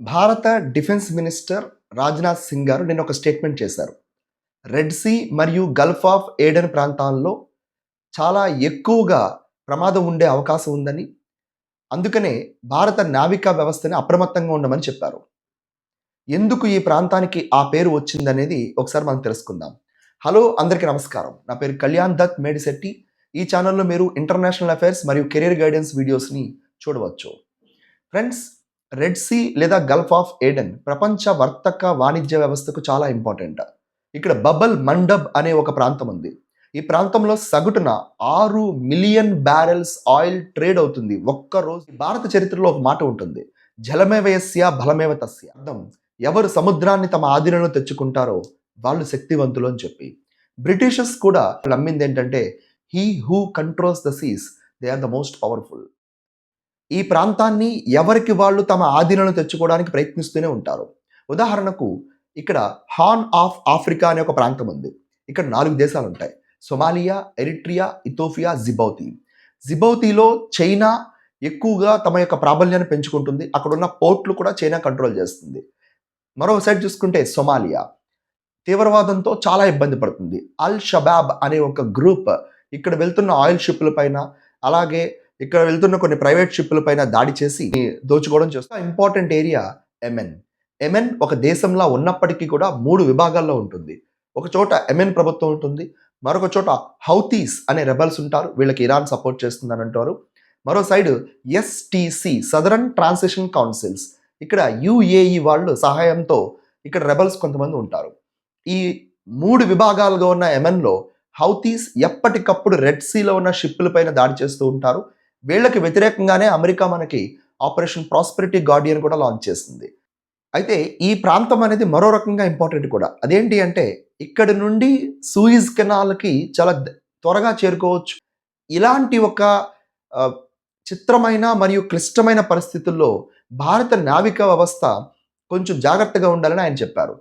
భారత defence minister Rajnath Singh గారు నిన్న ఒక స్టేట్మెంట్ చేశారు. రెడ్ సీ మరియు గల్ఫ్ ఆఫ్ ఏడెన్ ప్రాంతాల్లో చాలా ఎక్కువగా ప్రమాదం ఉండే అవకాశం ఉందని, అందుకనే భారత నావికా వ్యవస్థని అప్రమత్తంగా ఉండమని చెప్పారు. ఎందుకు ఈ ప్రాంతానికి ఆ పేరు వచ్చిందనేది ఒకసారి మనం తెలుసుకుందాం. హలో! అందరికీ నమస్కారం. నా పేరు కళ్యాణ్ దత్ మేడిశెట్టి. ఈ ఛానెల్‌లో మీరు ఇంటర్నేషనల్ అఫైర్స్ మరియు కెరియర్ గైడెన్స్ వీడియోస్‌ని చూడవచ్చు. ఫ్రెండ్స్, రెడ్ సీ లేదా గల్ఫ్ ఆఫ్ ఏడెన్ ప్రపంచ వర్తక వాణిజ్య వ్యవస్థకు చాలా ఇంపార్టెంట్. ఇక్కడ బబల్ మండబ్ అనే ఒక ప్రాంతం ఉంది. ఈ ప్రాంతంలో సగటున 6 మిలియన్ బ్యారెల్స్ ఆయిల్ ట్రేడ్ అవుతుంది ఒక్క రోజు. భారత చరిత్రలో ఒక మాట ఉంటుంది. జలమేవ యస్య బలమేవ తస్య. అర్థం, ఎవరు సముద్రాన్ని తమ ఆధీనంలో తెచ్చుకుంటారో వాళ్ళు శక్తివంతులు అని చెప్పి. బ్రిటిషర్స్ కూడా నమ్మింది ఏంటంటే, he who controls the seas they are the most powerful. ఈ ప్రాంతాన్ని ఎవరికి వాళ్ళు తమ ఆధీనంలో తెచ్చుకోవడానికి ప్రయత్నిస్తూనే ఉంటారు. ఉదాహరణకు ఇక్కడ హార్న్ ఆఫ్ ఆఫ్రికా అనే ఒక ప్రాంతం ఉంది. ఇక్కడ 4 దేశాలు ఉంటాయి. Somalia, Eritrea, Ethiopia, Djibouti. జిబౌతిలో చైనా ఎక్కువగా తమ యొక్క ప్రాబల్యాన్ని పెంచుకుంటుంది. అక్కడున్న పోర్ట్లు కూడా చైనా కంట్రోల్ చేస్తుంది. మరో సైడ్ చూసుకుంటే సొమాలియా తీవ్రవాదంతో చాలా ఇబ్బంది పడుతుంది. అల్ షబాబ్ అనే ఒక గ్రూప్ ఇక్కడ వెళ్తున్న ఆయిల్ షిప్ల పైన, అలాగే ఇక్కడ వెళ్తున్న కొన్ని ప్రైవేట్ షిప్ల పైన దాడి చేసి దోచుకోవడం చేస్తుంది. Important area Yemen. యెమెన్ ఒక దేశంలా ఉన్నప్పటికీ కూడా 3 విభాగాల్లో ఉంటుంది. ఒక చోట యెమెన్ ప్రభుత్వం ఉంటుంది. మరొక చోట హౌతీస్ అనే రెబెల్స్ ఉంటారు. వీళ్ళకి ఇరాన్ సపోర్ట్ చేస్తుందని అంటారు. మరో side STC southern transition councils, ఇక్కడ యుఏఈ వాళ్ళు సహాయంతో ఇక్కడ రెబెల్స్ కొంతమంది ఉంటారు. ఈ 3 విభాగాలుగా ఉన్న యెమెన్‌లో హౌతీస్ ఎప్పటికప్పుడు రెడ్ సీలో ఉన్న షిప్పుల పైన దాడి చేస్తూ ఉంటారు. వీళ్ళకి వ్యతిరేకంగానే అమెరికా మనకి ఆపరేషన్ ప్రాస్పెరిటీ గార్డియన్ కూడా లాంచ్ చేసింది. అయితే ఈ ప్రాంతం అనేది మరో రకంగా ఇంపార్టెంట్ కూడా. అదేంటి అంటే, ఇక్కడి నుండి సూయిజ్ కెనాల్‌కి చాలా త్వరగా చేరుకోవచ్చు. ఇలాంటి ఒక ఆహ్, చిత్రమైన మరియు క్లిష్టమైన పరిస్థితుల్లో భారత నావికా వ్యవస్థ కొంచెం జాగ్రత్తగా ఉండాలని ఆయన చెప్పారు.